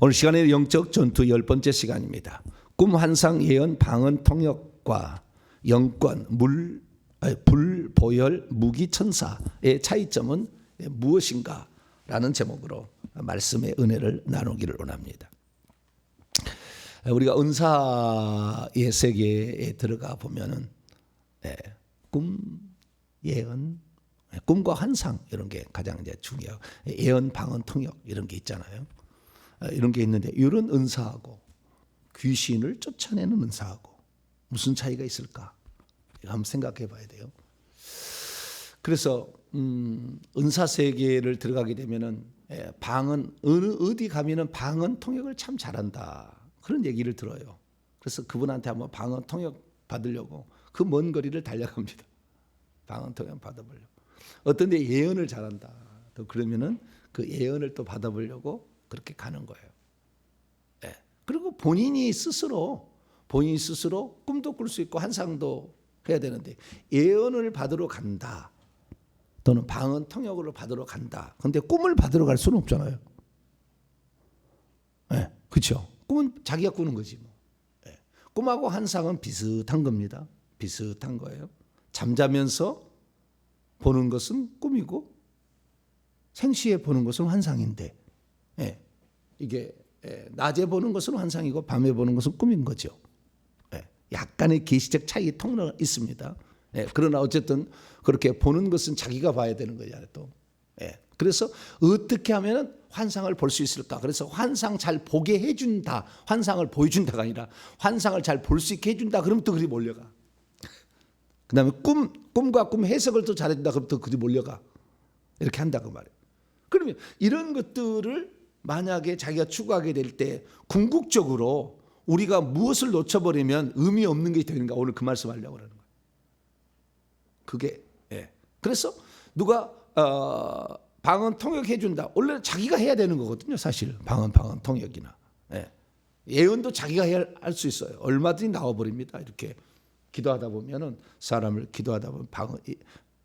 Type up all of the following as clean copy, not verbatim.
오늘 시간의 영적 전투 10번째 시간입니다. 꿈, 환상, 예언, 방언, 통역과 영권, 불, 보혈, 무기, 천사의 차이점은 무엇인가? 라는 제목으로 말씀의 은혜를 나누기를 원합니다. 우리가 은사의 세계에 들어가 보면은 꿈, 예언, 꿈과 환상 이런 게 가장 이제 중요해요. 예언, 방언, 통역 이런 게 있잖아요. 이런 게 있는데 이런 은사하고 귀신을 쫓아내는 은사하고 무슨 차이가 있을까? 한번 생각해 봐야 돼요. 그래서 은사 세계를 들어가게 되면은 방언 어디 가면은 방언 통역을 참 잘한다 그런 얘기를 들어요. 그래서 그분한테 한번 방언 통역 받으려고 그 먼 거리를 달려갑니다. 방언 통역 받아보려고. 어떤 데 예언을 잘한다. 또 그러면은 그 예언을 또 받아보려고 그렇게 가는 거예요. 그리고 본인이 스스로 꿈도 꿀 수 있고 환상도 해야 되는데 예언을 받으러 간다. 또는 방언 통역을 받으러 간다. 그런데 꿈을 받으러 갈 수는 없잖아요. 그렇죠. 꿈은 자기가 꾸는 거지 뭐. 꿈하고 환상은 비슷한 겁니다. 비슷한 거예요. 잠자면서 보는 것은 꿈이고 생시에 보는 것은 환상인데 이게 낮에 보는 것은 환상이고 밤에 보는 것은 꿈인 거죠. 약간의 계시적 차이의 통로가 있습니다. 그러나 어쨌든 그렇게 보는 것은 자기가 봐야 되는 거잖아요. 또. 그래서 어떻게 하면 환상을 볼 수 있을까? 그래서 환상 잘 보게 해준다. 환상을 보여준다가 아니라 환상을 잘 볼 수 있게 해준다. 그러면 또 그리 몰려가. 그 다음에 꿈과 꿈 해석을 또 잘해준다. 그럼 또 그리 몰려가. 이렇게 한다고 말이에요. 그러면 이런 것들을 만약에 자기가 추구하게 될 때 궁극적으로 우리가 무엇을 놓쳐버리면 의미 없는 게 되는가? 오늘 그 말씀 하려고 그러는 거예요. 그게 그래서 누가 방언 통역해 준다. 원래 자기가 해야 되는 거거든요. 사실 방언 통역이나 예언도 자기가 할 수 있어요. 얼마든지 나와버립니다. 이렇게 기도하다 보면은 사람을 기도하다 보면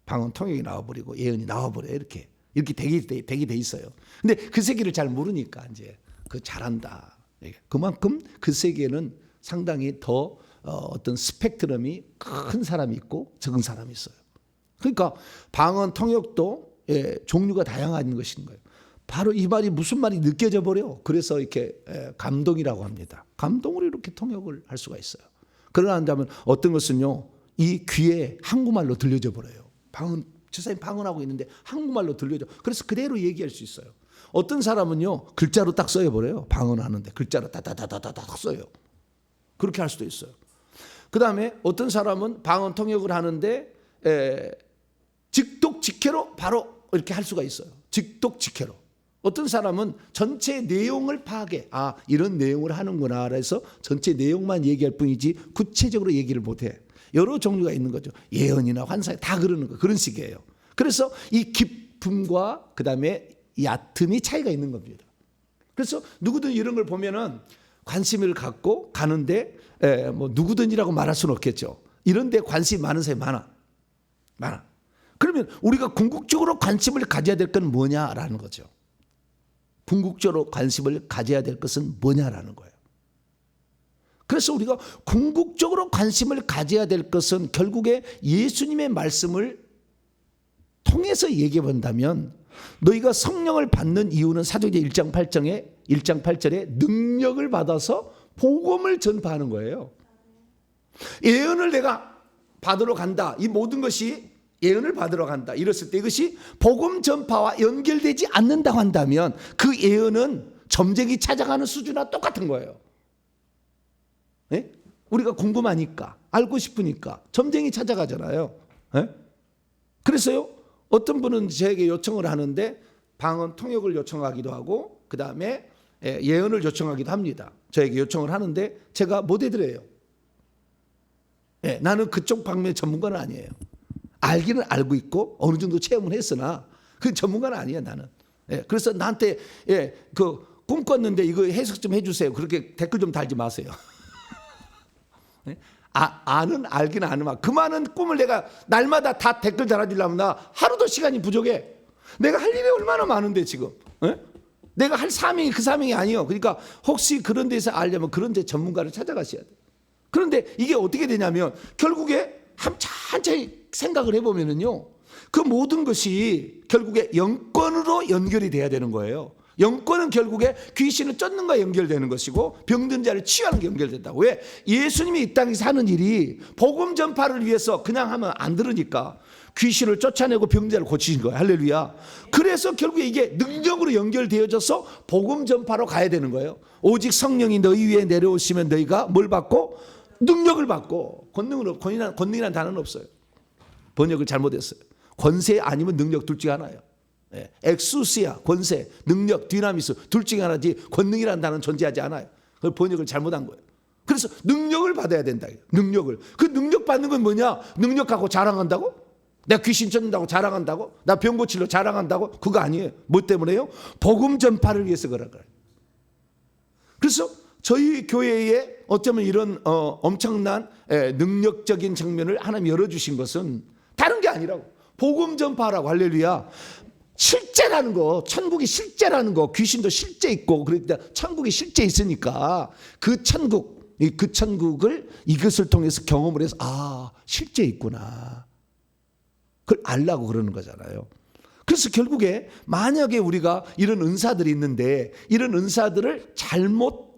방언 통역이 나와버리고 예언이 나와버려 이렇게 되게 돼 있어요. 근데 그 세계를 잘 모르니까 이제 그 잘한다. 그만큼 그 세계는 상당히 더 어떤 스펙트럼이 큰 사람이 있고 적은 사람이 있어요. 그러니까 방언 통역도 종류가 다양한 것인 거예요. 바로 이 말이 무슨 말이 느껴져 버려. 그래서 이렇게 감동이라고 합니다. 감동으로 이렇게 통역을 할 수가 있어요. 그러나 한다면 어떤 것은요, 이 귀에 한국말로 들려져 버려요. 주사님 방언하고 있는데 한국말로 들려져. 그래서 그대로 얘기할 수 있어요. 어떤 사람은요 글자로 딱 써버려요. 방언하는데 글자로 다다다다다닥 써요. 그렇게 할 수도 있어요. 그 다음에 어떤 사람은 방언 통역을 하는데 직독직해로 바로 이렇게 할 수가 있어요. 직독직해로. 어떤 사람은 전체 내용을 파악해. 이런 내용을 하는구나. 그래서 전체 내용만 얘기할 뿐이지 구체적으로 얘기를 못해. 여러 종류가 있는 거죠. 예언이나 환상 다 그러는 거 그런 식이에요. 그래서 이 깊음과 그다음에 얕음이 차이가 있는 겁니다. 그래서 누구든 이런 걸 보면은 관심을 갖고 가는데 뭐 누구든지라고 말할 수는 없겠죠. 이런데 관심이 많은 사람이 많아. 그러면 우리가 궁극적으로 관심을 가져야 될 건 뭐냐라는 거죠. 궁극적으로 관심을 가져야 될 것은 뭐냐라는 거예요. 그래서 우리가 궁극적으로 관심을 가져야 될 것은 결국에 예수님의 말씀을 통해서 얘기해 본다면 너희가 성령을 받는 이유는 사도행전 1장 8절에 능력을 받아서 복음을 전파하는 거예요. 예언을 내가 받으러 간다. 이 모든 것이 예언을 받으러 간다. 이랬을 때 이것이 복음 전파와 연결되지 않는다고 한다면 그 예언은 점쟁이 찾아가는 수준과 똑같은 거예요. 우리가 궁금하니까 알고 싶으니까 점쟁이 찾아가잖아요. 그래서요 어떤 분은 저에게 요청을 하는데 방언 통역을 요청하기도 하고 그 다음에 예언을 요청하기도 합니다. 저에게 요청을 하는데 제가 못 해드려요. 나는 그쪽 방면의 전문가는 아니에요. 알기는 알고 있고 어느 정도 체험을 했으나 그 전문가는 아니에요. 나는. 그래서 나한테 그 꿈꿨는데 이거 해석 좀 해주세요. 그렇게 댓글 좀 달지 마세요. 알기는 아는 그 많은 꿈을 내가 날마다 다 댓글 달아주려면 나 하루도 시간이 부족해. 내가 할 일이 얼마나 많은데 지금. 내가 할 사명이 그 사명이 아니에요. 그러니까 혹시 그런 데서 알려면 그런 데 전문가를 찾아가셔야 돼요. 그런데 이게 어떻게 되냐면 결국에 천천히 생각을 해보면은요, 그 모든 것이 결국에 영권으로 연결이 돼야 되는 거예요. 영권은 결국에 귀신을 쫓는 과 연결되는 것이고 병든 자를 치유하는 게 연결된다고. 왜? 예수님이 이 땅에 사는 일이 복음 전파를 위해서 그냥 하면 안 들으니까 귀신을 쫓아내고 병자를 고치신 거예요. 할렐루야. 그래서 결국에 이게 능력으로 연결되어져서 복음 전파로 가야 되는 거예요. 오직 성령이 너희 위에 내려오시면 너희가 뭘 받고? 능력을 받고. 권능이라는 단어는 없어요. 번역을 잘못했어요. 권세 아니면 능력 둘 중에 하나예요. 엑수시아, 권세, 능력, 디나미스 둘 중에 하나지 권능이라는 단어는 존재하지 않아요. 그 번역을 잘못한 거예요. 그래서 능력을 받아야 된다. 능력을. 그 능력 받는 건 뭐냐? 능력 갖고 자랑한다고? 내가 귀신 쫓는다고 자랑한다고? 나 병 고치려 자랑한다고? 그거 아니에요. 뭐 때문에요? 복음 전파를 위해서 그런 거예요. 그래서 저희 교회에 어쩌면 이런 엄청난 능력적인 장면을 하나님 열어주신 것은 다른 게 아니라고. 복음 전파라고. 할렐루야. 실제라는 거, 천국이 실제라는 거, 귀신도 실제 있고, 그러니까 천국이 실제 있으니까 그 천국을 이것을 통해서 경험을 해서 실제 있구나. 그걸 알라고 그러는 거잖아요. 그래서 결국에 만약에 우리가 이런 은사들이 있는데 이런 은사들을 잘못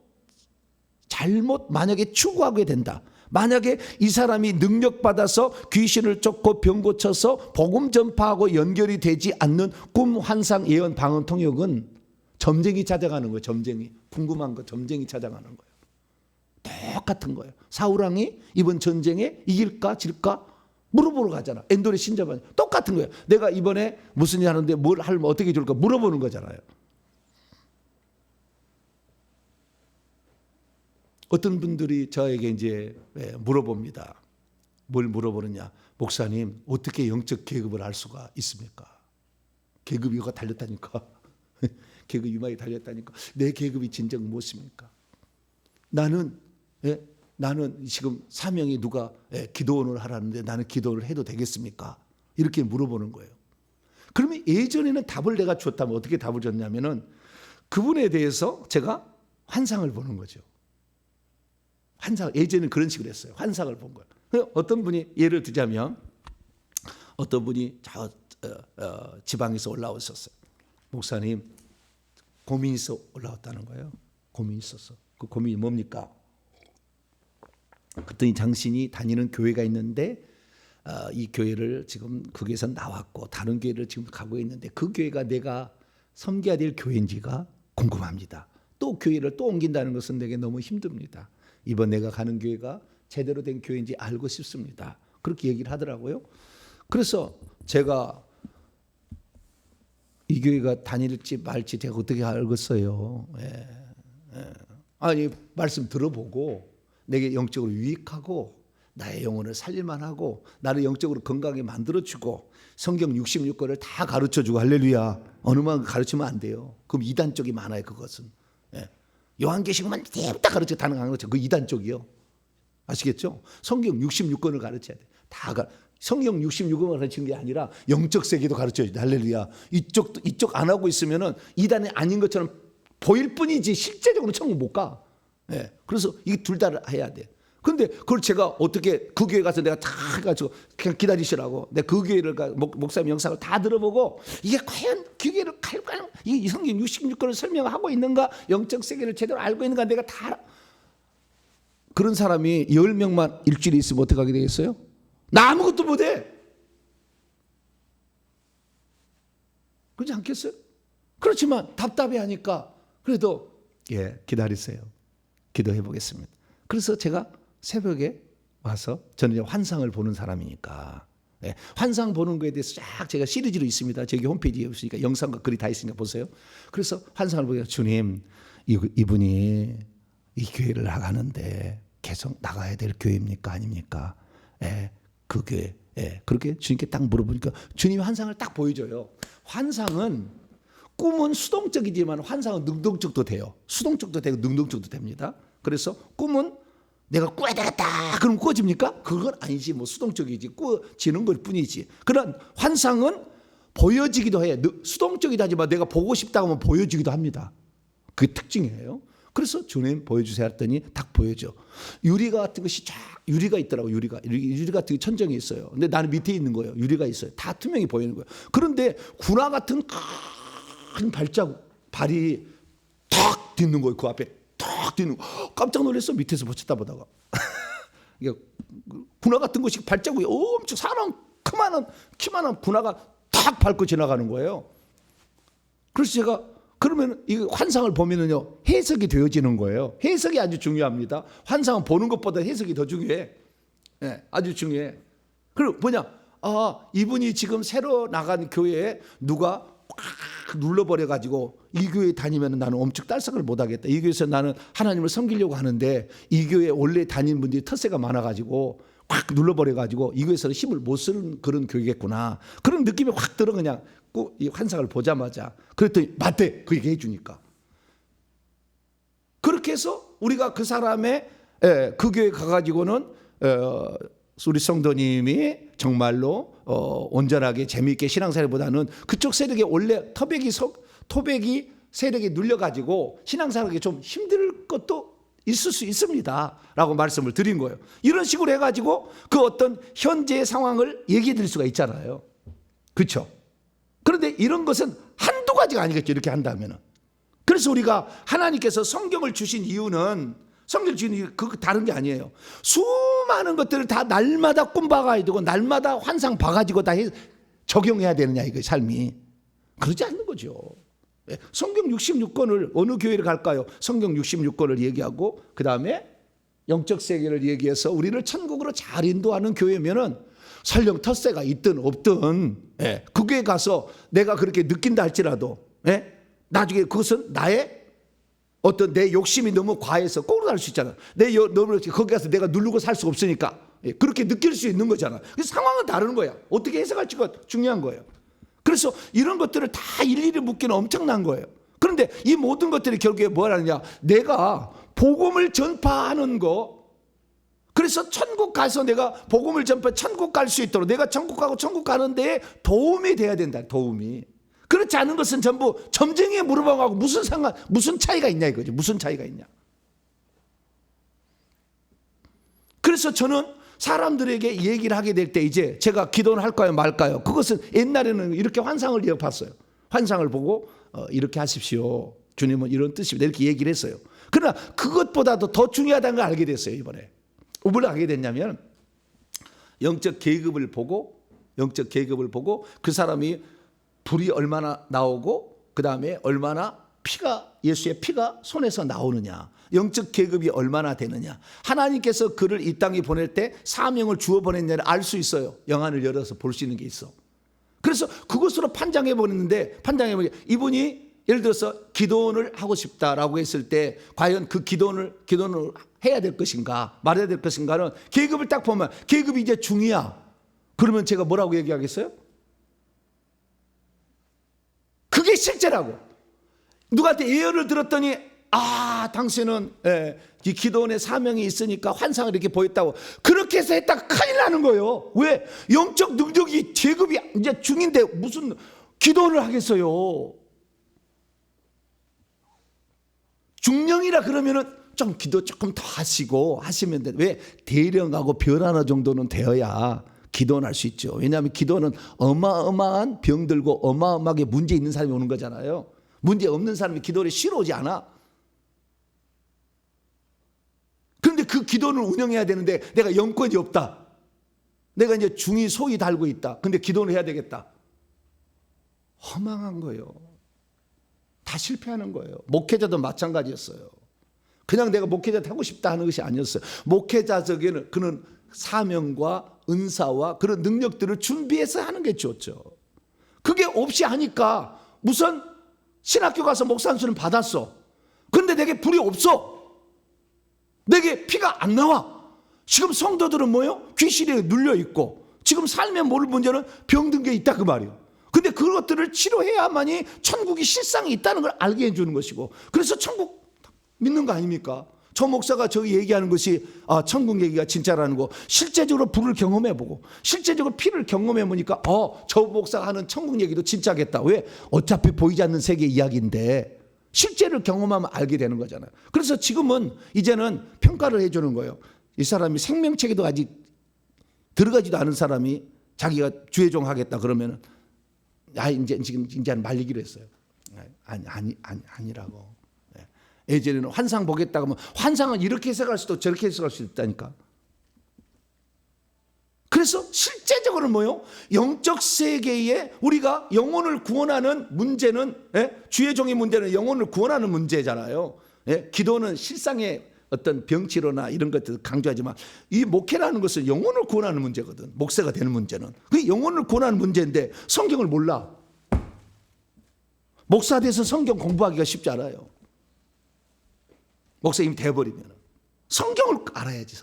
만약에 추구하게 된다. 만약에 이 사람이 능력받아서 귀신을 쫓고 병 고쳐서 복음 전파하고 연결이 되지 않는 꿈, 환상, 예언, 방언, 통역은 점쟁이 찾아가는 거예요. 점쟁이. 궁금한 거 점쟁이 찾아가는 거예요. 똑같은 거예요. 사울왕이 이번 전쟁에 이길까 질까 물어보러 가잖아. 엔돌의 신자만 똑같은 거예요. 내가 이번에 무슨 일 하는데 뭘 하면 어떻게 줄까 물어보는 거잖아요. 어떤 분들이 저에게 이제 물어봅니다. 뭘 물어보느냐? 목사님, 어떻게 영적 계급을 알 수가 있습니까? 계급 이유가 달렸다니까. 계급 유망이 달렸다니까. 내 계급이 진정 무엇입니까? 나는 지금 사명이 누가 기도원을 하라는데 나는 기도를 해도 되겠습니까? 이렇게 물어보는 거예요. 그러면 예전에는 답을 내가 줬다면 어떻게 답을 줬냐면은 그분에 대해서 제가 환상을 보는 거죠. 예전에는 그런 식으로 했어요. 환상을 본 거예요. 어떤 분이 예를 들자면 어떤 분이 지방에서 올라오셨어요. 목사님, 고민이 있어 올라왔다는 거예요. 고민이 있었어. 그 고민이 뭡니까? 그랬더니 당신이 다니는 교회가 있는데 이 교회를 지금 거기에서 나왔고 다른 교회를 지금 가고 있는데 그 교회가 내가 섬겨야 될 교회인지가 궁금합니다. 또 교회를 또 옮긴다는 것은 내게 너무 힘듭니다. 이번 내가 가는 교회가 제대로 된 교회인지 알고 싶습니다. 그렇게 얘기를 하더라고요. 그래서 제가 이 교회가 다닐지 말지 제가 어떻게 알겠어요. 아니 말씀 들어보고 내게 영적으로 유익하고 나의 영혼을 살릴만 하고 나를 영적으로 건강하게 만들어주고 성경 66권을 다 가르쳐주고 할렐루야. 어느만 가르치면 안 돼요. 그럼 이단 쪽이 많아요. 그것은. 요한계시록만 다 가르쳐 가능한 거죠. 그 이단 쪽이요. 아시겠죠? 성경 66권을 가르쳐야 돼. 성경 66권을 가르치는 게 아니라 영적 세계도 가르쳐야 돼. 할렐루야. 이쪽 안 하고 있으면은 이단이 아닌 것처럼 보일 뿐이지 실제적으로 천국 못 가. 그래서 이 둘 다 해야 돼. 근데 그걸 제가 어떻게 그 교회 가서 내가 다 해가지고 그냥 기다리시라고 내가 그 교회를 목사님 영상을 다 들어보고 이게 과연 그 교회를 갈까요? 이 성경 66권을 설명하고 있는가? 영적 세계를 제대로 알고 있는가? 내가 다 그런 사람이 10명만 일주일에 있으면 어떻게 하게 되겠어요? 나 아무것도 못해. 그렇지 않겠어요? 그렇지만 답답해하니까 그래도 기다리세요. 기도해 보겠습니다. 그래서 제가 새벽에 와서 저는 이제 환상을 보는 사람이니까 환상 보는 거에 대해서 쫙 제가 시리즈로 있습니다. 저기 홈페이지에 있으니까 영상과 글이 다 있으니까 보세요. 그래서 환상을 보니까 주님, 이분이 이 교회를 나가는데 계속 나가야 될 교회입니까 아닙니까? 그 교회. 그렇게 주님께 딱 물어보니까 주님이 환상을 딱 보여줘요. 환상은 꿈은 수동적이지만 환상은 능동적도 돼요. 수동적도 되고 능동적도 됩니다. 그래서 꿈은 내가 꾸야 되겠다 그럼 꾸어집니까? 그건 아니지. 뭐 수동적이지 꾸어지는 걸 뿐이지. 그런 환상은 보여지기도 해. 수동적이도 하지만 내가 보고 싶다고 하면 보여지기도 합니다. 그게 특징이에요. 그래서 주님 보여주세요 했더니 딱 보여줘. 유리 같은 것이 쫙 유리가 있더라고. 유리 같은 게 천정에 있어요. 근데 나는 밑에 있는 거예요. 유리가 있어요. 다 투명히 보이는 거예요. 그런데 군화 같은 큰 발이 탁 딛는 거예요. 그 앞에 탁 딛는 거. 깜짝 놀랐어. 밑에서 보쳤다 보다가. 군화 같은 것이 발자국이 엄청 사람 키만한 군화가 탁 밟고 지나가는 거예요. 그래서 제가 그러면 이 환상을 보면은요 해석이 되어지는 거예요. 해석이 아주 중요합니다. 환상은 보는 것보다 해석이 더 중요해. 네, 아주 중요해. 그리고 뭐냐? 이분이 지금 새로 나간 교회에 누가 꽉 눌러버려 가지고 이 교회 다니면 나는 엄청 딸싹을 못하겠다. 이 교회에서 나는 하나님을 섬기려고 하는데 이 교회 원래 다니는 분들이 텃세가 많아 가지고 꽉 눌러버려 가지고 이 교회에서는 힘을 못 쓰는 그런 교회겠구나. 그런 느낌이 확 들어. 그냥 꼭 이 환상을 보자마자 그랬더니 맞대. 그 얘기 해주니까. 그렇게 해서 우리가 그 사람의 그 교회 가가지고는 우리 성도님이 정말로 온전하게 재미있게 신앙생활보다는 그쪽 세력에 원래 토백이 세력에 눌려가지고 신앙생활하기 좀 힘들 것도 있을 수 있습니다 라고 말씀을 드린 거예요. 이런 식으로 해가지고 그 어떤 현재의 상황을 얘기해 드릴 수가 있잖아요. 그렇죠? 그런데 이런 것은 한두 가지가 아니겠죠. 이렇게 한다면. 그래서 우리가 하나님께서 성경을 주신 이유는 그 다른 게 아니에요. 수많은 것들을 다 날마다 꿈 봐가야 되고 날마다 환상 봐가지고 다 적용해야 되느냐 이거 삶이. 그러지 않는 거죠. 성경 66권을 어느 교회를 갈까요? 성경 66권을 얘기하고 그 다음에 영적 세계를 얘기해서 우리를 천국으로 잘 인도하는 교회면은 설령 텃세가 있든 없든 그 교회 가서 내가 그렇게 느낀다 할지라도 나중에 그것은 나의 어떤 내 욕심이 너무 과해서 거꾸로 할 수 있잖아. 너무 거기 가서 내가 누르고 살 수 없으니까 그렇게 느낄 수 있는 거잖아. 상황은 다른 거야. 어떻게 해석할지가 중요한 거예요. 그래서 이런 것들을 다 일일이 묻기는 엄청난 거예요. 그런데 이 모든 것들이 결국에 뭐라느냐? 내가 복음을 전파하는 거. 그래서 천국 가서 내가 복음을 전파 천국 갈 수 있도록 내가 천국 가고 천국 가는 데에 도움이 돼야 된다. 도움이. 그렇지 않은 것은 전부 점쟁이의 무릎하고 무슨 차이가 있냐 이거죠. 무슨 차이가 있냐. 그래서 저는 사람들에게 얘기를 하게 될 때 이제 제가 기도를 할까요 말까요? 그것은 옛날에는 이렇게 환상을 봤어요. 환상을 보고 이렇게 하십시오. 주님은 이런 뜻입니다. 이렇게 얘기를 했어요. 그러나 그것보다도 더 중요하다는 걸 알게 됐어요. 이번에. 뭘 알게 됐냐면 영적 계급을 보고 그 사람이 불이 얼마나 나오고 그 다음에 얼마나 예수의 피가 손에서 나오느냐, 영적 계급이 얼마나 되느냐, 하나님께서 그를 이 땅에 보낼 때 사명을 주어 보냈냐를 알 수 있어요. 영안을 열어서 볼 수 있는 게 있어. 그래서 그것으로 판단해 보는데 이분이 예를 들어서 기도원을 하고 싶다라고 했을 때 과연 그 기도원을 해야 될 것인가 말해야 될 것인가는 계급을 딱 보면 계급이 이제 중이야. 그러면 제가 뭐라고 얘기하겠어요? 그게 실제라고. 누구한테 예언을 들었더니 당신은 이 기도원의 사명이 있으니까 환상을 이렇게 보였다고. 그렇게 해서 했다가 큰일 나는 거예요. 왜? 영적 능력이 계급이 이제 중인데 무슨 기도원을 하겠어요. 중령이라 그러면은 좀 기도 조금 더 하시면 돼. 왜? 대령하고 별 하나 정도는 되어야 기도는 할 수 있죠. 왜냐하면 기도는 어마어마한 병들고 어마어마하게 문제 있는 사람이 오는 거잖아요. 문제 없는 사람이 기도를 쉬러 오지 않아. 그런데 그 기도는 운영해야 되는데 내가 영권이 없다. 내가 이제 중이 소위 달고 있다. 근데 기도는 해야 되겠다. 허망한 거예요. 다 실패하는 거예요. 목회자도 마찬가지였어요. 그냥 내가 목회자 하고 싶다 하는 것이 아니었어요. 목회자적인 그는 사명과 은사와 그런 능력들을 준비해서 하는 게 좋죠. 그게 없이 하니까 무슨 신학교 가서 목사 안수는 받았어. 그런데 내게 불이 없어. 내게 피가 안 나와. 지금 성도들은 뭐예요? 귀신에 눌려 있고 지금 삶에 모를 문제는 병든 게 있다 그 말이에요. 근데 그것들을 치료해야만이 천국이 실상이 있다는 걸 알게 해주는 것이고, 그래서 천국 믿는 거 아닙니까? 저 목사가 저기 얘기하는 것이 천국 얘기가 진짜라는 거 실제적으로 불을 경험해보고 실제적으로 피를 경험해보니까 저 목사가 하는 천국 얘기도 진짜겠다. 왜? 어차피 보이지 않는 세계 이야기인데 실제를 경험하면 알게 되는 거잖아요. 그래서 지금은 이제는 평가를 해주는 거예요. 이 사람이 생명체계도 아직 들어가지도 않은 사람이 자기가 주의종 하겠다 그러면은 이제는 말리기로 했어요. 아니라고. 예전에는 환상 보겠다고 하면 환상은 이렇게 해석할 수도 저렇게 해석할 수 있다니까. 그래서 실제적으로 뭐요? 영적 세계에 우리가 영혼을 구원하는 문제는 주의 종의 문제는 영혼을 구원하는 문제잖아요. 기도는 실상의 어떤 병치료나 이런 것들 강조하지만 이 목회라는 것은 영혼을 구원하는 문제거든. 목사가 되는 문제는 그 영혼을 구원하는 문제인데 성경을 몰라. 목사 돼서 성경 공부하기가 쉽지 않아요. 목사 이미 돼버리면 성경을 알아야지.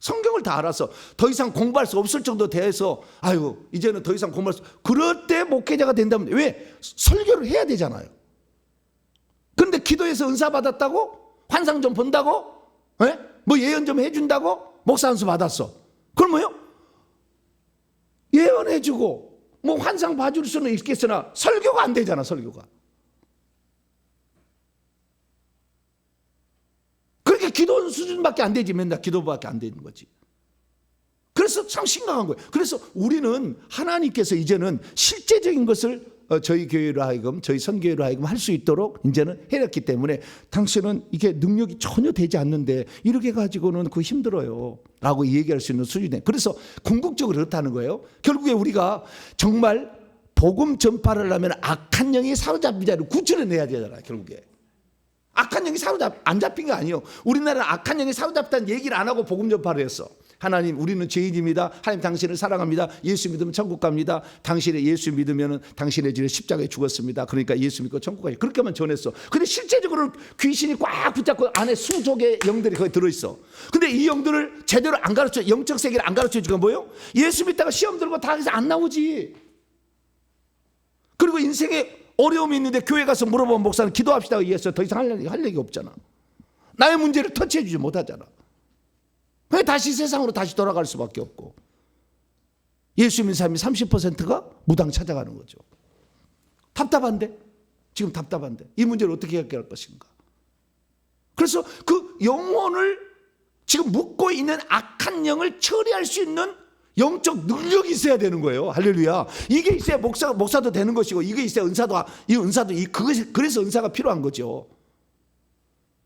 성경을 다 알아서 더 이상 공부할 수 없을 정도 돼서 이제는 더 이상 공부할 수 그럴 때 목회자가 된다면 왜? 설교를 해야 되잖아요. 그런데 기도해서 은사 받았다고? 환상 좀 본다고? 뭐 예언 좀 해준다고? 목사 한수 받았어. 그럼 뭐요? 예언해주고 뭐 환상 봐줄 수는 있겠으나 설교가 안 되잖아. 설교가. 그렇게 기도 수준밖에 안 되지. 맨날 기도밖에 안 되는 거지. 그래서 참 심각한 거예요. 그래서 우리는 하나님께서 이제는 실제적인 것을 저희 교회로 하여금 저희 선교회로 하여금 할 수 있도록 이제는 해놨기 때문에 당신은 이게 능력이 전혀 되지 않는데 이렇게 가지고는 그거 힘들어요 라고 얘기할 수 있는 수준이에요. 그래서 궁극적으로 그렇다는 거예요. 결국에 우리가 정말 복음 전파를 하면 악한 영이 사로잡힌 자를 구출해내야 되잖아요. 결국에 악한 영이 안 잡힌 게 아니에요. 우리나라는 악한 영이 사로잡혔다는 얘기를 안 하고 복음 전파를 했어. 하나님 우리는 죄인입니다. 하나님 당신을 사랑합니다. 예수 믿으면 천국 갑니다. 당신의 예수 믿으면 당신의 죄를 십자가에 죽었습니다. 그러니까 예수 믿고 천국 가요. 그렇게만 전했어. 근데 실제적으로 귀신이 꽉 붙잡고 안에 수족의 영들이 거기 들어있어. 근데 이 영들을 제대로 안 가르쳐, 영적 세계를 안 가르쳐 주가 뭐예요? 예수 믿다가 시험 들고 다 해서 안 나오지. 그리고 인생에 어려움이 있는데 교회 가서 물어보면 목사는 기도합시다 이해해서 더 이상 할 얘기 없잖아. 나의 문제를 터치해 주지 못하잖아. 왜 다시 세상으로 다시 돌아갈 수밖에 없고 예수 믿는 사람이 30%가 무당 찾아가는 거죠. 답답한데? 지금 답답한데 이 문제를 어떻게 해결할 것인가? 그래서 그 영혼을 지금 묶고 있는 악한 영을 처리할 수 있는 영적 능력이 있어야 되는 거예요. 할렐루야. 이게 있어야 목사도 되는 것이고 이게 있어야 은사도 그래서 은사가 필요한 거죠.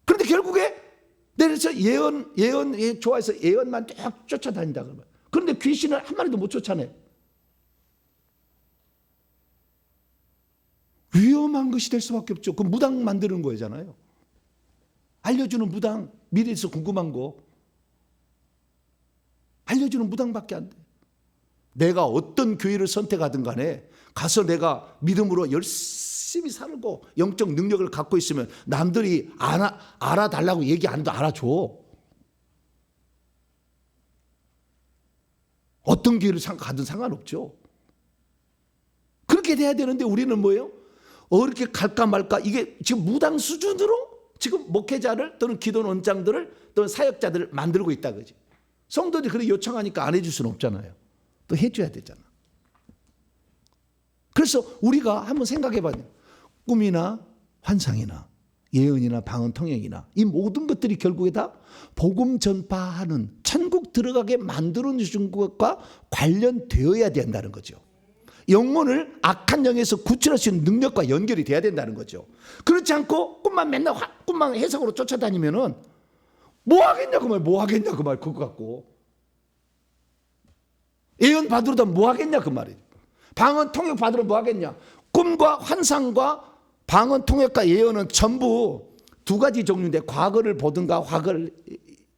그런데 결국에 내려서 예언 좋아해서 예언만 쭉 쫓아다닌다 그러면 그런데 귀신을 한 마리도 못 쫓아내. 위험한 것이 될 수밖에 없죠. 그 무당 만드는 거잖아요. 알려주는 무당, 미래에서 궁금한 거 알려주는 무당밖에 안 돼. 내가 어떤 교회를 선택하든 간에 가서 내가 믿음으로 열심히 살고 영적 능력을 갖고 있으면 남들이 알아달라고 얘기 안 해도 알아줘. 어떤 교회를 가든 상관없죠. 그렇게 돼야 되는데 우리는 뭐예요? 어떻게 갈까 말까 이게 지금 무당 수준으로 지금 목회자를 또는 기도 원장들을 또는 사역자들을 만들고 있다 그지. 성도들이 그렇게 요청하니까 안 해줄 수는 없잖아요. 또 해줘야 되잖아. 그래서 우리가 한번 생각해봐요. 꿈이나 환상이나 예언이나 방언 통역이나 이 모든 것들이 결국에 다 복음 전파하는 천국 들어가게 만들어주는 것과 관련되어야 된다는 거죠. 영혼을 악한 영에서 구출할 수 있는 능력과 연결이 돼야 된다는 거죠. 그렇지 않고 맨날 꿈만 해석으로 쫓아다니면은 뭐 하겠냐 그 말, 뭐 하겠냐 그 말 그거 갖고 예언 받으러다 뭐 하겠냐 그 말이에요. 방언 통역 받으러 뭐 하겠냐. 꿈과 환상과 방언 통역과 예언은 전부 두 가지 종류인데 과거를 보든가 과거를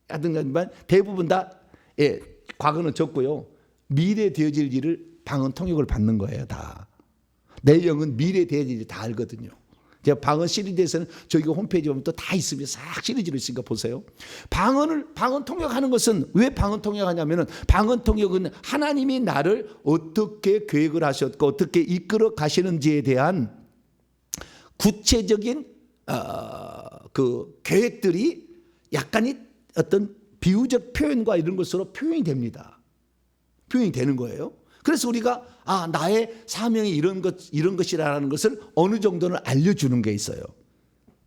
하든가 대부분 다 과거는 적고요. 미래 되어질 일을 방언 통역을 받는 거예요. 다. 내 영은 미래 되어질 일 다 알거든요. 제가 방언 시리즈에서는 저희 홈페이지 보면 또 다 있으면 싹 시리즈로 있으니까 보세요. 방언 통역하는 것은 왜 방언 통역하냐면은 방언 통역은 하나님이 나를 어떻게 계획을 하셨고 어떻게 이끌어 가시는지에 대한 구체적인 그 계획들이 약간의 어떤 비유적 표현과 이런 것으로 표현이 됩니다. 표현이 되는 거예요. 그래서 우리가 나의 사명이 이런 것이라는 것을 어느 정도는 알려주는 게 있어요.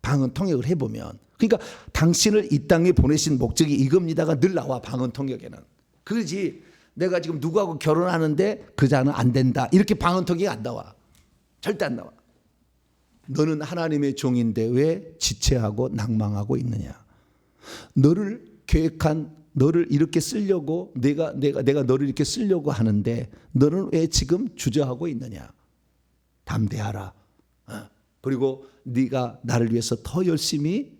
방언 통역을 해보면. 그러니까 당신을 이 땅에 보내신 목적이 이겁니다가 늘 나와, 방언 통역에는. 그러지 내가 지금 누구하고 결혼하는데 그 자는 안 된다, 이렇게 방언 통역이 안 나와. 절대 안 나와. 너는 하나님의 종인데 왜 지체하고 낭망하고 있느냐. 너를 계획한, 너를 이렇게 쓰려고 내가 너를 이렇게 쓰려고 하는데 너는 왜 지금 주저하고 있느냐. 담대하라. 그리고 네가 나를 위해서 더 열심히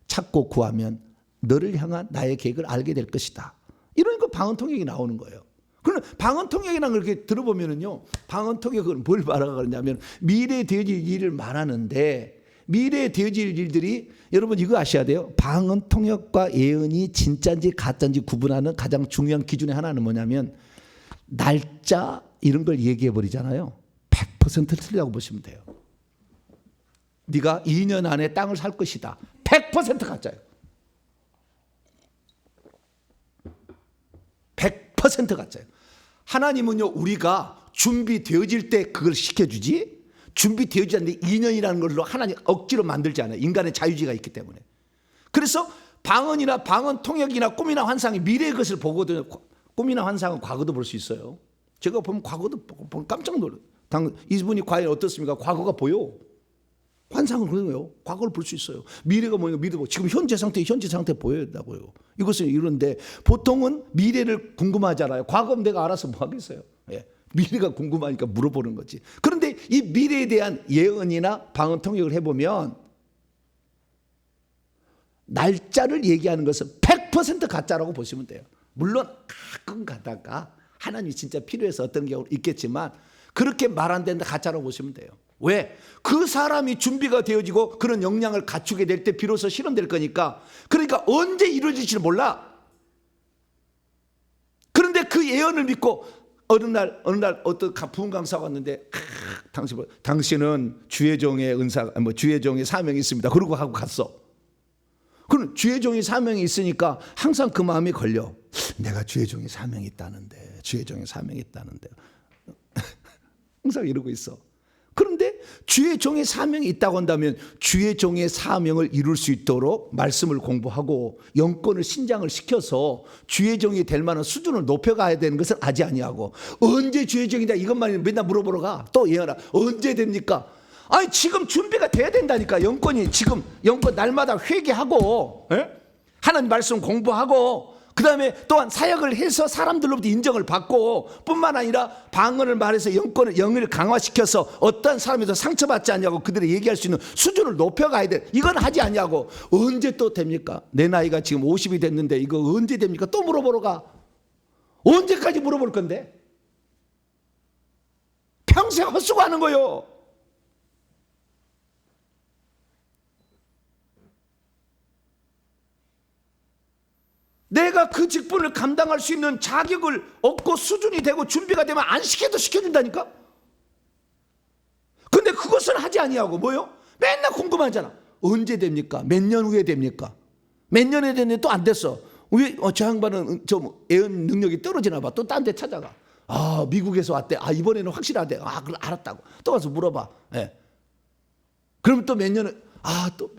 찾고 구하면 너를 향한 나의 계획을 알게 될 것이다. 이런 거 방언 통역이 나오는 거예요. 그럼 방언 통역이란 걸 이렇게 들어보면은요, 방언 통역은 뭘 말하냐면 미래에 되어질 일을 말하는데, 미래에 되어질 일들이, 여러분 이거 아셔야 돼요. 방언 통역과 예언이 진짜인지 가짜인지 구분하는 가장 중요한 기준의 하나는 뭐냐면, 날짜 이런 걸 얘기해 버리잖아요. 100% 틀리다고 보시면 돼요. 네가 2년 안에 땅을 살 것이다. 100% 가짜예요. 100% 가짜예요. 하나님은요, 우리가 준비되어질 때 그걸 시켜주지, 준비되어지지 않는데 2년이라는 걸로 하나님 억지로 만들지 않아요. 인간의 자유지가 있기 때문에. 그래서 방언이나 방언 통역이나 꿈이나 환상이 미래의 것을 보거든요. 꿈이나 환상은 과거도 볼 수 있어요. 제가 보면 과거도 보면 깜짝 놀라요. 이분이 과연 어떻습니까? 과거가 보여. 환상은 그런 거예요. 과거를 볼 수 있어요. 미래가 뭐예요? 미래가 지금 현재 상태 보여야 된다고요. 이것은 이런데 보통은 미래를 궁금하잖아요. 과거는 내가 알아서 뭐 하겠어요. 미래가 궁금하니까 물어보는 거지. 그런데 이 미래에 대한 예언이나 방언 통역을 해보면 날짜를 얘기하는 것은 100% 가짜라고 보시면 돼요. 물론 가끔 가다가 하나님이 진짜 필요해서 어떤 경우 있겠지만 그렇게 말 안 된다 가짜라고 보시면 돼요. 왜? 그 사람이 준비가 되어지고 그런 역량을 갖추게 될 때 비로소 실현될 거니까. 그러니까 언제 이루어질지 몰라. 그런데 그 예언을 믿고 어느 날 어떤 부흥 강사가 왔는데, 당신은 주의 종의 주의 종의 사명이 있습니다. 그러고 하고 갔어. 그럼 주의 종의 사명이 있으니까 항상 그 마음이 걸려. 내가 주의 종의 사명이 있다는데, 주의 종의 사명이 있다는데. 항상 이러고 있어. 그런데 주의 종의 사명이 있다고 한다면 주의 종의 사명을 이룰 수 있도록 말씀을 공부하고 영권을 신장을 시켜서 주의 종이 될 만한 수준을 높여가야 되는 것을 아지 아니하고, 언제 주의 종이다 이것만 맨날 물어보러 가. 또 예언아 언제 됩니까? 아니 지금 준비가 돼야 된다니까. 영권이 지금 영권 날마다 회개하고 하나님 말씀 공부하고, 그 다음에 또한 사역을 해서 사람들로부터 인정을 받고, 뿐만 아니라 방언을 말해서 영을 강화시켜서 어떤 사람에도 상처받지 않냐고 그들이 얘기할 수 있는 수준을 높여가야 돼. 이건 하지 않냐고. 언제 또 됩니까? 내 나이가 지금 50이 됐는데 이거 언제 됩니까? 또 물어보러 가. 언제까지 물어볼 건데? 평생 헛수고하는 거요. 내가 그 직분을 감당할 수 있는 자격을 얻고 수준이 되고 준비가 되면 안 시켜도 시켜준다니까. 근데 그것을 하지 아니하고 뭐요? 맨날 궁금하잖아. 언제 됩니까? 몇 년 후에 됩니까? 몇 년에 됐는데 또 안 됐어. 왜 저 양반은 예언 능력이 떨어지나 봐. 또 딴 데 찾아가. 미국에서 왔대. 이번에는 확실하대. 그걸 알았다고. 또 가서 물어봐. 그러면 또 몇 년을 또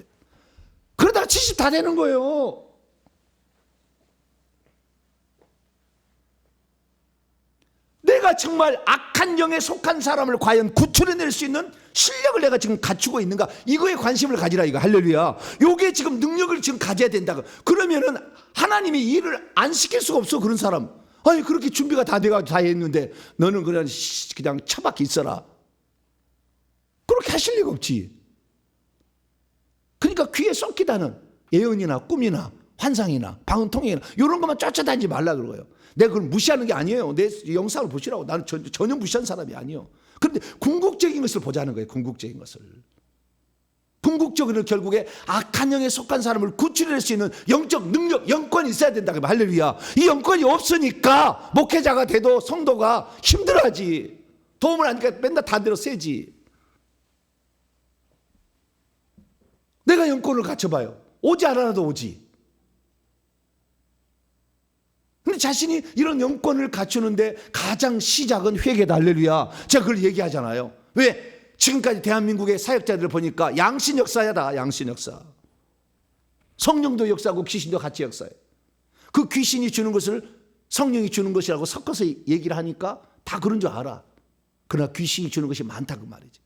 그러다가 70 다 되는 거예요. 내가 정말 악한 영에 속한 사람을 과연 구출해낼 수 있는 실력을 내가 지금 갖추고 있는가, 이거에 관심을 가지라 이거. 할렐루야. 요게 지금 능력을 지금 가져야 된다. 그러면은 하나님이 일을 안 시킬 수가 없어. 그런 사람. 아니 그렇게 준비가 다 돼가 다 했는데 너는 그냥 처박혀 있어라. 그렇게 하실 리가 없지. 그러니까 귀에 썩기다는 예언이나 꿈이나 환상이나 방언 통역이나 이런 것만 쫓아다니지 말라 그러고요. 내가 그걸 무시하는 게 아니에요. 내 영상을 보시라고. 나는 전혀 무시한 사람이 아니에요. 그런데 궁극적인 것을 보자는 거예요. 궁극적인 것을. 궁극적으로 결국에 악한 영에 속한 사람을 구출할 수 있는 영적 능력, 영권이 있어야 된다. 할렐루야. 이 영권이 없으니까 목회자가 돼도 성도가 힘들어하지. 도움을 안 하니까 맨날 다 대로 세지. 내가 영권을 갖춰봐요. 오지 않아도 오지. 근데 자신이 이런 영권을 갖추는데 가장 시작은 회개다. 할렐루야. 제가 그걸 얘기하잖아요. 왜? 지금까지 대한민국의 사역자들을 보니까 양신 역사야다. 양신 역사. 성령도 역사하고 귀신도 같이 역사해. 그 귀신이 주는 것을 성령이 주는 것이라고 섞어서 얘기를 하니까 다 그런 줄 알아. 그러나 귀신이 주는 것이 많다 그 말이지.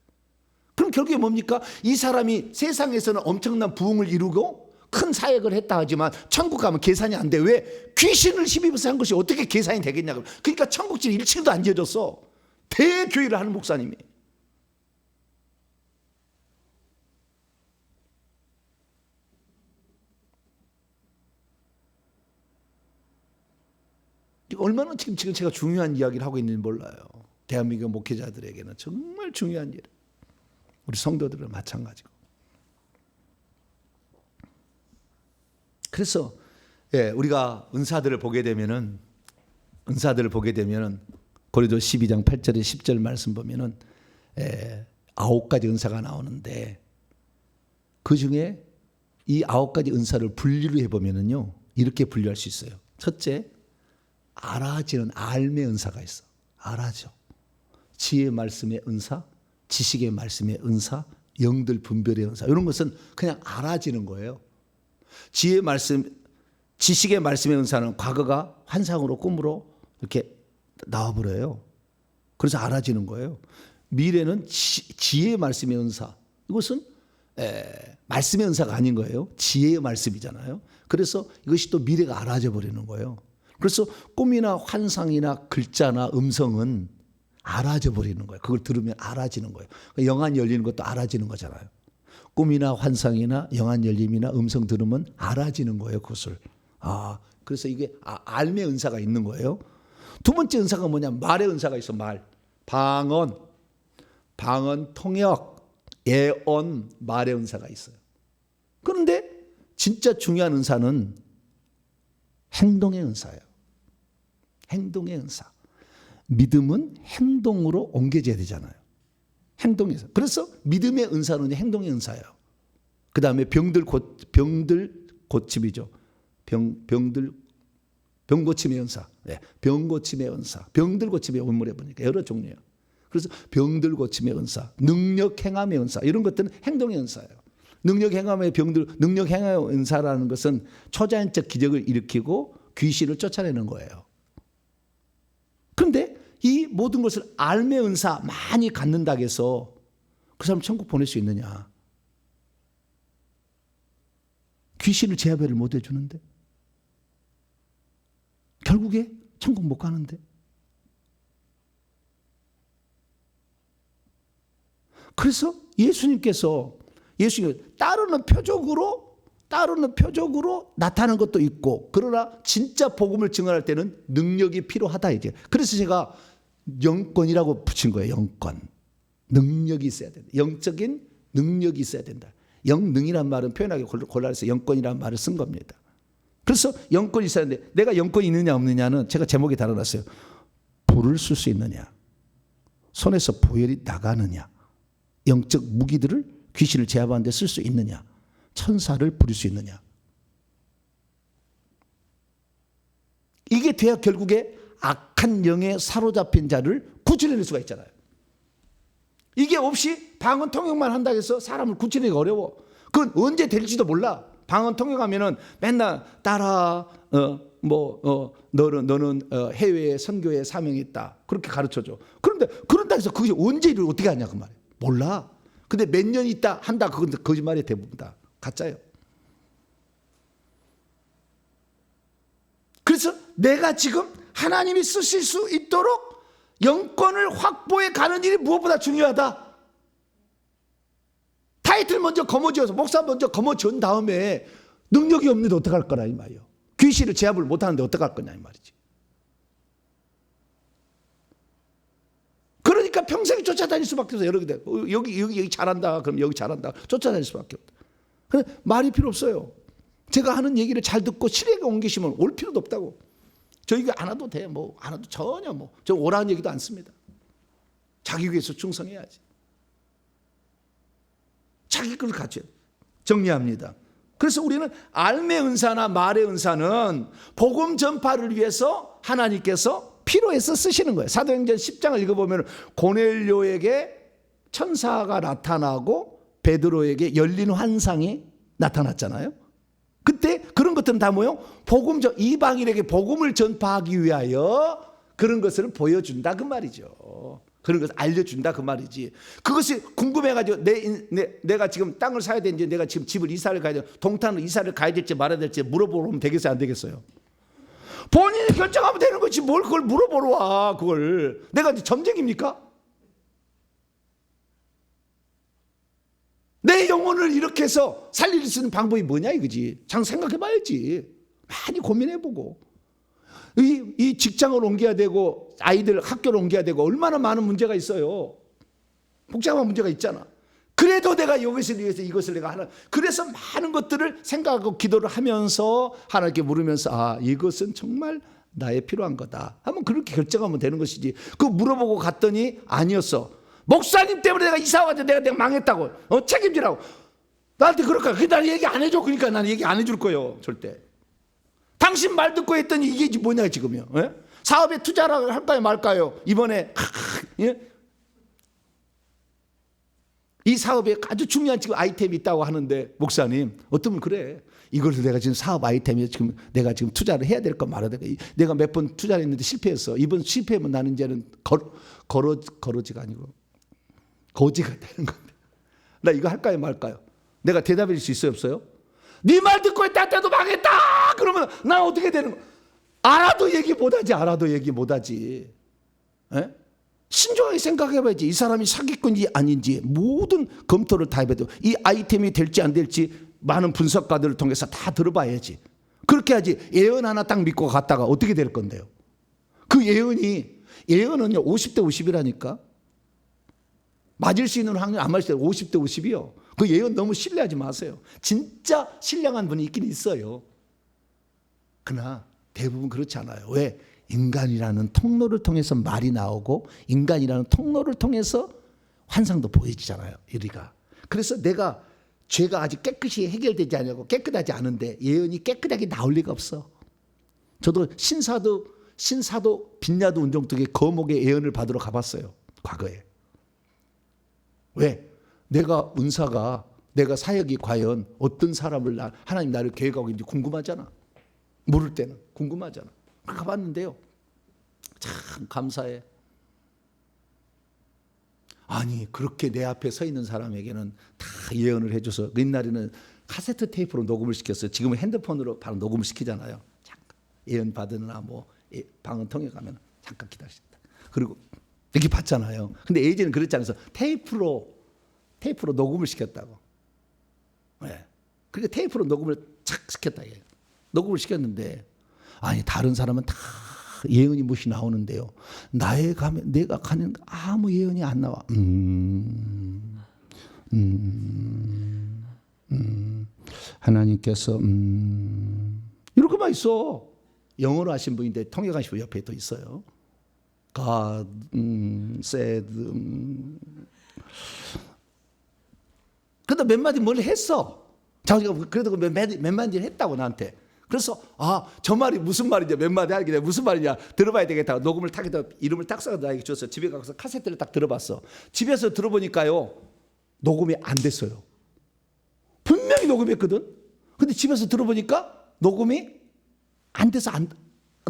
그럼 결국에 뭡니까? 이 사람이 세상에서는 엄청난 부흥을 이루고 큰 사역을 했다 하지만 천국 가면 계산이 안 돼. 왜? 귀신을 힘입어서 한 것이 어떻게 계산이 되겠냐고. 그러니까 천국질 1층도 안 지어졌어. 대교회를 하는 목사님이. 얼마나 지금 제가 중요한 이야기를 하고 있는지 몰라요. 대한민국 목회자들에게는 정말 중요한 일. 우리 성도들은 마찬가지고. 그래서 우리가 은사들을 보게 되면은 고린도 12장 8절에 10절 말씀 보면은 9가지 은사가 나오는데 그 중에 이 9가지 은사를 분류를 해보면은요 이렇게 분류할 수 있어요. 첫째, 알아지는 알매 은사가 있어. 알아죠. 지혜 말씀의 은사, 지식의 말씀의 은사, 영들 분별의 은사. 이런 것은 그냥 알아지는 거예요. 지혜의 말씀, 지식의 말씀의 은사는 과거가 환상으로 꿈으로 이렇게 나와버려요. 그래서 알아지는 거예요. 미래는 지혜의 말씀의 은사. 이것은 말씀의 은사가 아닌 거예요. 지혜의 말씀이잖아요. 그래서 이것이 또 미래가 알아져 버리는 거예요. 그래서 꿈이나 환상이나 글자나 음성은 알아져 버리는 거예요. 그걸 들으면 알아지는 거예요. 영안 열리는 것도 알아지는 거잖아요. 꿈이나 환상이나 영안 열림이나 음성 들으면 알아지는 거예요. 그것을. 그래서 이게 알매 은사가 있는 거예요. 두 번째 은사가 뭐냐? 말의 은사가 있어. 말. 방언, 통역, 예언, 말의 은사가 있어요. 그런데 진짜 중요한 은사는 행동의 은사예요. 행동의 은사. 믿음은 행동으로 옮겨져야 되잖아요. 행동의 은사. 그래서 믿음의 은사는 행동의 은사예요. 그 다음에 병들 고침이죠. 병 고침의 은사. 병 고침의 은사. 병들 고침의 원문에 보니까 여러 종류예요. 그래서 병들 고침의 은사, 능력 행함의 은사, 이런 것들은 행동의 은사예요. 능력 행함의 은사라는 것은 초자연적 기적을 일으키고 귀신을 쫓아내는 거예요. 그런데 이 모든 것을 알매 은사 많이 갖는다고 해서 그 사람 천국 보낼 수 있느냐? 귀신을 제압을 못 해주는데, 결국에 천국 못 가는데. 그래서 예수님께서 따르는 표적으로 나타나는 것도 있고, 그러나 진짜 복음을 증언할 때는 능력이 필요하다 이제. 그래서 제가 영권이라고 붙인 거예요. 영권. 능력이 있어야 된다. 영적인 능력이 있어야 된다. 영능이란 말은 표현하기 곤란해서 영권이라는 말을 쓴 겁니다. 그래서 영권이 있어야 되는데, 내가 영권이 있느냐 없느냐는 제가 제목에 달아놨어요. 불을 쓸 수 있느냐, 손에서 보혈이 나가느냐, 영적 무기들을 귀신을 제압하는 데 쓸 수 있느냐, 천사를 부릴 수 있느냐. 이게 돼야 결국에 악한 영에 사로잡힌 자를 구출해낼 수가 있잖아요. 이게 없이 방언 통역만 한다고 해서 사람을 구출하기가 어려워. 그건 언제 될지도 몰라. 방언 통역하면은 맨날 따라 너는 해외에 선교에 사명이 있다, 그렇게 가르쳐줘. 그런데 그런다 해서 그게 언제 일을 어떻게 하냐 그 말이에요. 몰라. 근데 몇 년 있다 한다, 그건 거짓말이 대부분 다 가짜예요. 그래서 내가 지금 하나님이 쓰실 수 있도록 영권을 확보해 가는 일이 무엇보다 중요하다. 타이틀 먼저 거머쥐어서, 목사 먼저 거머쥐은 다음에 능력이 없는데 어떡할 거냐 이 말이에요. 귀신을 제압을 못하는데 어떡할 거냐 이 말이지. 그러니까 평생 쫓아다닐 수밖에 없어요. 여러 개. 여기 잘한다, 그럼 여기 잘한다, 쫓아다닐 수밖에 없다. 근데 말이 필요 없어요. 제가 하는 얘기를 잘 듣고 실행에 옮기시면 올 필요도 없다고. 저 이거 안 와도 돼, 안 와도 전혀 저 오라는 얘기도 안 씁니다. 자기 위해서 충성해야지. 자기 걸 갖춰야 돼. 정리합니다. 그래서 우리는 알매 은사나 말의 은사는 복음 전파를 위해서 하나님께서 필요해서 쓰시는 거예요. 사도행전 10장을 읽어보면 고넬료에게 천사가 나타나고 베드로에게 열린 환상이 나타났잖아요. 그때 그런 것들은 다 뭐예요? 이방인에게 복음을 전파하기 위하여 그런 것을 보여준다 그 말이죠. 그런 것을 알려준다 그 말이지. 그것이 궁금해가지고 내가 지금 땅을 사야 되는지, 내가 지금 집을 이사를 가야 돼, 동탄으로 이사를 가야 될지 말아야 될지 물어보러 오면 되겠어요, 안 되겠어요? 본인이 결정하면 되는 거지 뭘 그걸 물어보러 와. 그걸 내가 점쟁입니까? 내 영혼을 이렇게 해서 살릴 수 있는 방법이 뭐냐 이거지. 장 생각해봐야지. 많이 고민해보고. 이 직장을 옮겨야 되고 아이들 학교를 옮겨야 되고 얼마나 많은 문제가 있어요. 복잡한 문제가 있잖아. 그래도 내가 이것을 위해서 이것을 내가 하나, 그래서 많은 것들을 생각하고 기도를 하면서 하나님께 물으면서 이것은 정말 나의 필요한 거다 하면 그렇게 결정하면 되는 것이지. 그거 물어보고 갔더니 아니었어. 목사님 때문에 내가 이사 와서 내가 망했다고 책임지라고 나한테 그럴까? 나는 얘기 안 해줘. 그러니까 나는 얘기 안 해줄 거예요 절대. 당신 말 듣고 했더니 이게 뭐냐 지금요? 예? 사업에 투자를 할까요 말까요? 이번에 예? 이 사업에 아주 중요한 지금 아이템이 있다고 하는데 목사님 어떤 분 그래. 이걸 내가 지금 사업 아이템에 지금 내가 지금 투자를 해야 될 거 말아야 돼. 내가 몇 번 투자를 했는데 실패했어. 이번 실패하면 나는 이제는 거러지가 아니고 거지가 되는 건데. 나 이거 할까요 말까요? 내가 대답할 수 있어요 없어요? 네 말 듣고 있다 때도 망했다. 그러면 나 어떻게 되는 거야? 알아도 얘기 못하지. 알아도 얘기 못하지. 에? 신중하게 생각해봐야지. 이 사람이 사기꾼인지 아닌지 모든 검토를 다 해봐야 돼. 이 아이템이 될지 안 될지 많은 분석가들을 통해서 다 들어봐야지. 그렇게 하지. 예언 하나 딱 믿고 갔다가 어떻게 될 건데요? 그 예언은요 50대 50이라니까. 맞을 수 있는 확률 안 맞을 때 50대 50이요. 그 예언 너무 신뢰하지 마세요. 진짜 신령한 분이 있긴 있어요. 그러나 대부분 그렇지 않아요. 왜? 인간이라는 통로를 통해서 말이 나오고 인간이라는 통로를 통해서 환상도 보여지잖아요. 우리가. 그래서 내가 죄가 아직 깨끗이 해결되지 않고 깨끗하지 않은데 예언이 깨끗하게 나올 리가 없어. 저도 신사도 빈야도 운동통의 거목의 예언을 받으러 가봤어요. 과거에. 왜? 내가 은사가 내가 사역이 과연 어떤 사람을 하나님 나를 계획하고 있는지 궁금하잖아. 모를 때는 궁금하잖아. 가봤는데요. 참 감사해. 아니 그렇게 내 앞에 서 있는 사람에게는 다 예언을 해줘서 옛날에는 카세트 테이프로 녹음을 시켰어요. 지금은 핸드폰으로 바로 녹음을 시키잖아요. 잠깐 예언 받으나 뭐 방언 통해 가면 잠깐 기다리셨다. 그리고 이렇게 봤잖아요. 근데 예전에는 그렇지 않아서 테이프로 녹음을 시켰다고. 네. 그러니까 테이프로 녹음을 착 시켰다. 녹음을 시켰는데 아니 다른 사람은 다 예언이 무시 나오는데요. 내가 가는 아무 예언이 안 나와. 하나님께서 이렇게만 있어. 영어로 하신 분인데 통역하신 분 옆에 또 있어요. God said. 근데 몇 마디 뭘 했어. 자기가 그래도 몇 마디를 했다고 나한테. 그래서 저 말이 무슨 말이냐 몇 마디 하게 돼 무슨 말이냐 들어봐야 되겠다. 녹음을 딱 해서 이름을 딱 써서 나에게 줬어. 집에 가서 카세트를 딱 들어봤어. 집에서 들어보니까요 녹음이 안 됐어요. 분명히 녹음했거든. 근데 집에서 들어보니까 녹음이 안 돼서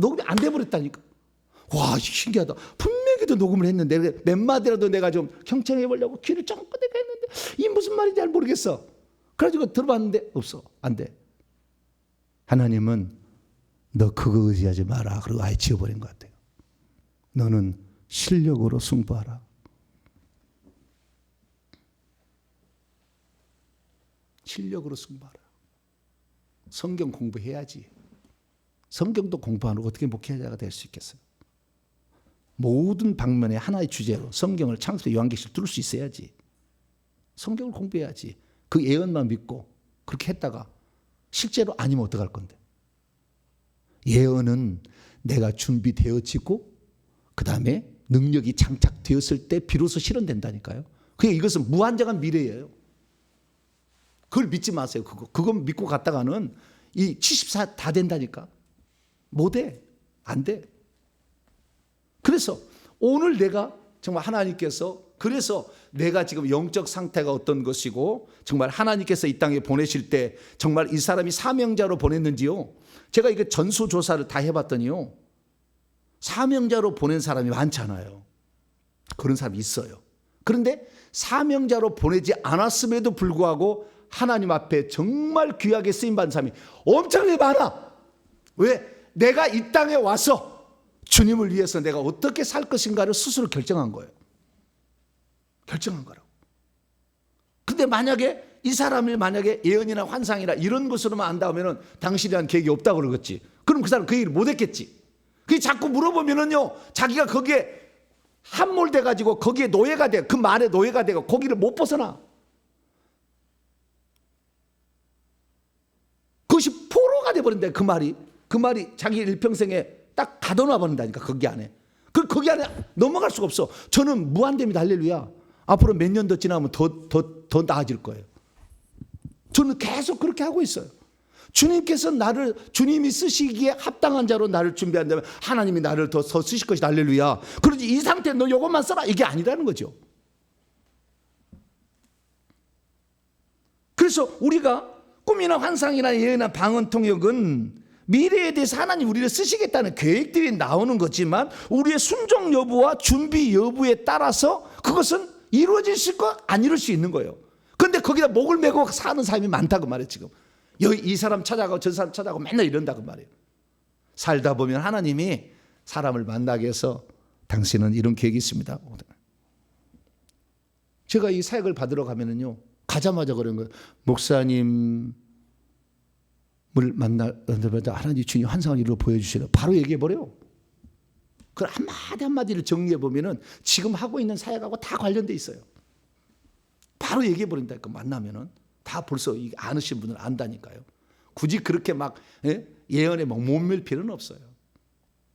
녹음이 안 돼버렸다니까. 와 신기하다. 분명히도 녹음을 했는데 몇 마디라도 내가 좀 경청해 보려고 귀를 쫑긋하게 했는데 이 무슨 말인지 잘 모르겠어. 그래가지고 들어봤는데 없어. 안 돼. 하나님은 너 그거 의지하지 마라. 그리고 아예 지워버린 것 같아요. 너는 실력으로 승부하라. 실력으로 승부하라. 성경 공부해야지. 성경도 공부 안 하고 어떻게 목회자가 될 수 있겠어요? 모든 방면에 하나의 주제로 성경을 창세부터 요한계시록 뚫을 수 있어야지. 성경을 공부해야지. 그 예언만 믿고 그렇게 했다가 실제로 아니면 어떡할 건데. 예언은 내가 준비되어지고 그 다음에 능력이 장착되었을 때 비로소 실현된다니까요. 그러니까 이것은 무한정한 미래예요. 그걸 믿지 마세요. 그거 믿고 갔다가는 이 74 다 된다니까. 못해. 안 돼. 그래서 오늘 내가 정말 하나님께서, 그래서 내가 지금 영적 상태가 어떤 것이고 정말 하나님께서 이 땅에 보내실 때 정말 이 사람이 사명자로 보냈는지요. 제가 이게 전수조사를 다 해봤더니요. 사명자로 보낸 사람이 많잖아요. 그런 사람이 있어요. 그런데 사명자로 보내지 않았음에도 불구하고 하나님 앞에 정말 귀하게 쓰임받은 사람이 엄청나게 많아. 왜? 내가 이 땅에 와서 주님을 위해서 내가 어떻게 살 것인가를 스스로 결정한 거예요. 결정한 거라고. 근데 만약에 이 사람이 만약에 예언이나 환상이나 이런 것으로만 안다 하면은 당신에 대한 계획이 없다고 그러겠지. 그럼 그 사람 그 얘기를 못 했겠지. 그게 자꾸 물어보면은요, 자기가 거기에 함몰돼 가지고 거기에 노예가 돼, 그 말에 노예가 되고 거기를 못 벗어나. 그것이 포로가 돼 버린다. 그 말이 자기 일평생에 딱 가둬놔 버린다니까. 거기 안에. 거기 안에 넘어갈 수가 없어. 저는 무한대입니다. 할렐루야. 앞으로 몇 년 더 지나면 더 나아질 거예요. 저는 계속 그렇게 하고 있어요. 주님께서 나를, 주님이 쓰시기에 합당한 자로 나를 준비한다면 하나님이 나를 더 쓰실 것이다. 할렐루야. 그러지 이 상태에 너 이것만 써라, 이게 아니라는 거죠. 그래서 우리가 꿈이나 환상이나 예언이나 방언 통역은 미래에 대해서 하나님 우리를 쓰시겠다는 계획들이 나오는 거지만 우리의 순종 여부와 준비 여부에 따라서 그것은 이루어질 수 있고 안 이룰 수 있는 거예요. 그런데 거기다 목을 메고 사는 사람이 많다고 말이에요. 지금 이 사람 찾아가고 저 사람 찾아가고 맨날 이런다고 말이에요. 살다 보면 하나님이 사람을 만나게 해서 당신은 이런 계획이 있습니다. 제가 이 사역을 받으러 가면은요, 가자마자 그런 거예요. 목사님을 만나자마자 하나님 주님 환상을 이루어 보여주시라. 바로 얘기해버려요. 그걸 한마디를 정리해보면은 지금 하고 있는 사역하고 다 관련돼 있어요. 바로 얘기해버린다니까. 만나면은 다 벌써 아시는 분은 안다니까요. 굳이 그렇게 막 예언에 막 못밀 필요는 없어요.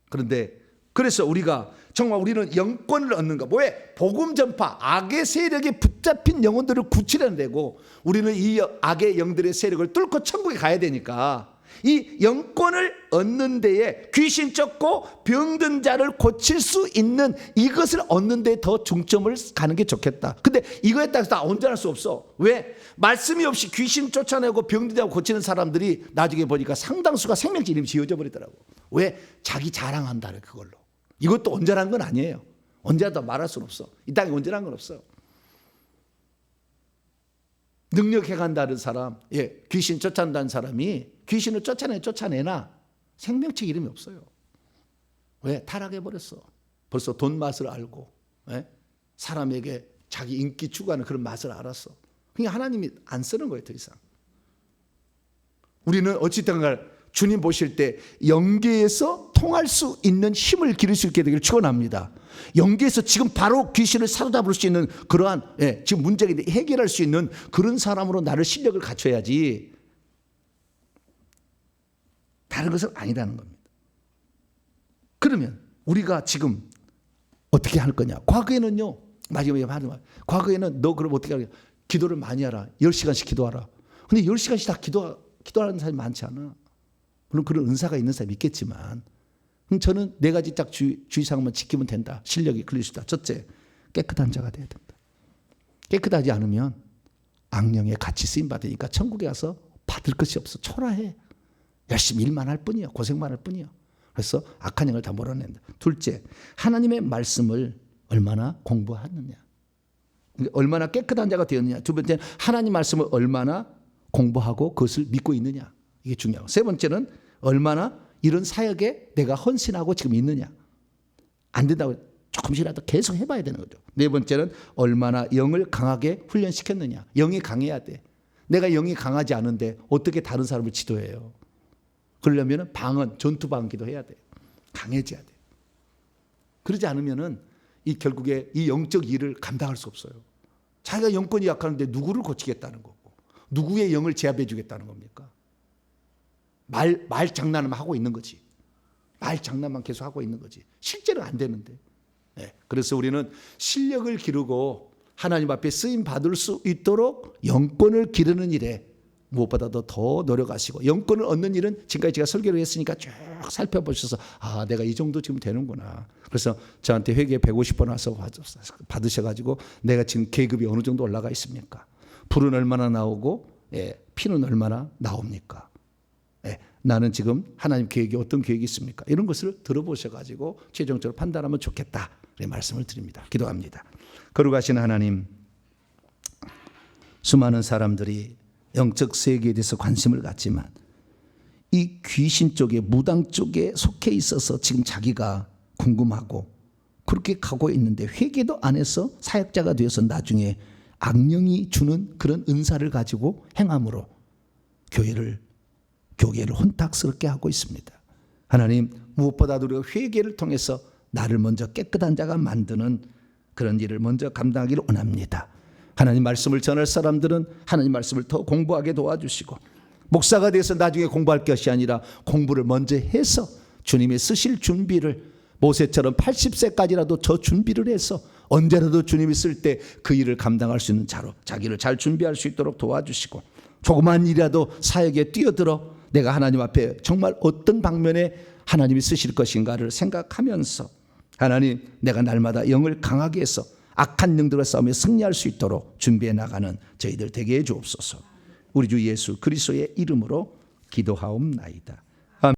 그런데 그래서 우리가 정말 우리는 영권을 얻는 거, 뭐에? 복음 전파, 악의 세력에 붙잡힌 영혼들을 구출해내고 우리는 이 악의 영들의 세력을 뚫고 천국에 가야 되니까 이 영권을 얻는 데에 귀신 쫓고 병든 자를 고칠 수 있는 이것을 얻는 데에 더 중점을 가는 게 좋겠다. 근데 이거에 따라서 다 온전할 수 없어. 왜? 말씀이 없이 귀신 쫓아내고 병든 자 고치는 사람들이 나중에 보니까 상당수가 생명체 이름이 지어져 버리더라고. 왜? 자기 자랑한다는 그걸로. 이것도 온전한 건 아니에요. 온전하다 말할 수는 없어. 이 땅에 온전한 건 없어. 능력해간다는 사람, 귀신 쫓아낸다는 사람이 귀신을 쫓아내나 생명체 이름이 없어요. 왜? 타락해버렸어. 벌써 돈 맛을 알고 사람에게 자기 인기 추구하는 그런 맛을 알았어. 그러니까 하나님이 안 쓰는 거예요. 더 이상. 우리는 어찌든 간에 주님 보실 때 영계에서 통할 수 있는 힘을 기를 수 있게 되기를 축원합니다. 영계에서 지금 바로 귀신을 사로잡을 수 있는 그러한 지금 문제가 있는데 해결할 수 있는 그런 사람으로 나를 실력을 갖춰야지 다른 것은 아니라는 겁니다. 그러면 우리가 지금 어떻게 할 거냐? 과거에는요. 마지막에 하는 말. 과거에는 너 그럼 어떻게 하냐? 기도를 많이 하라. 10시간씩 기도하라. 근데 10시간씩 다 기도하는 사람이 많지 않아. 물론 그런 은사가 있는 사람이 있겠지만 저는 4가지 딱 주의사항만 지키면 된다. 실력이 클릴 수 있다. 첫째, 깨끗한 자가 돼야 된다. 깨끗하지 않으면 악령에 같이 쓰임받으니까 천국에 가서 받을 것이 없어. 초라해. 열심히 일만 할 뿐이야. 고생만 할 뿐이야. 그래서 악한 영을 다 몰아낸다. 둘째, 하나님의 말씀을 얼마나 공부하느냐. 얼마나 깨끗한 자가 되었느냐. 두 번째는 하나님 말씀을 얼마나 공부하고 그것을 믿고 있느냐. 이게 중요하고. 세 번째는 얼마나 이런 사역에 내가 헌신하고 지금 있느냐. 안 된다고 조금씩이라도 계속 해봐야 되는 거죠. 네 번째는 얼마나 영을 강하게 훈련시켰느냐. 영이 강해야 돼. 내가 영이 강하지 않은데 어떻게 다른 사람을 지도해요. 그러려면 방언, 전투 방언 기도해야 돼요. 강해져야 돼요. 그러지 않으면은 결국에 이 영적 일을 감당할 수 없어요. 자기가 영권이 약하는데 누구를 고치겠다는 거고 누구의 영을 제압해 주겠다는 겁니까? 말 장난만 하고 있는 거지. 말 장난만 계속 하고 있는 거지. 실제로 안 되는데. 그래서 우리는 실력을 기르고 하나님 앞에 쓰임 받을 수 있도록 영권을 기르는 일에 무엇보다도 더 노력하시고, 영권을 얻는 일은 지금까지 제가 설교를 했으니까 쭉 살펴보셔서 내가 이 정도 지금 되는구나. 그래서 저한테 회계 150번 와서 받으셔가지고 내가 지금 계급이 어느 정도 올라가 있습니까? 불은 얼마나 나오고 피는 얼마나 나옵니까? 나는 지금 하나님 계획이 어떤 계획이 있습니까? 이런 것을 들어보셔가지고 최종적으로 판단하면 좋겠다. 말씀을 드립니다. 기도합니다. 거룩하신 하나님, 수많은 사람들이 영적 세계에 대해서 관심을 갖지만 이 귀신 쪽에, 무당 쪽에 속해 있어서 지금 자기가 궁금하고 그렇게 가고 있는데, 회개도 안 해서 사역자가 되어서 나중에 악령이 주는 그런 은사를 가지고 행함으로 교회를 혼탁스럽게 하고 있습니다. 하나님, 무엇보다도 우리가 회개를 통해서 나를 먼저 깨끗한 자가 만드는 그런 일을 먼저 감당하기를 원합니다. 하나님 말씀을 전할 사람들은 하나님 말씀을 더 공부하게 도와주시고, 목사가 돼서 나중에 공부할 것이 아니라 공부를 먼저 해서 주님이 쓰실 준비를, 모세처럼 80세까지라도 저 준비를 해서 언제라도 주님이 쓸 때 그 일을 감당할 수 있는 자로 자기를 잘 준비할 수 있도록 도와주시고, 조그만 일이라도 사역에 뛰어들어 내가 하나님 앞에 정말 어떤 방면에 하나님이 쓰실 것인가를 생각하면서, 하나님, 내가 날마다 영을 강하게 해서 악한 영들과 싸움에 승리할 수 있도록 준비해 나가는 저희들 되게 해 주옵소서. 우리 주 예수 그리스도의 이름으로 기도하옵나이다.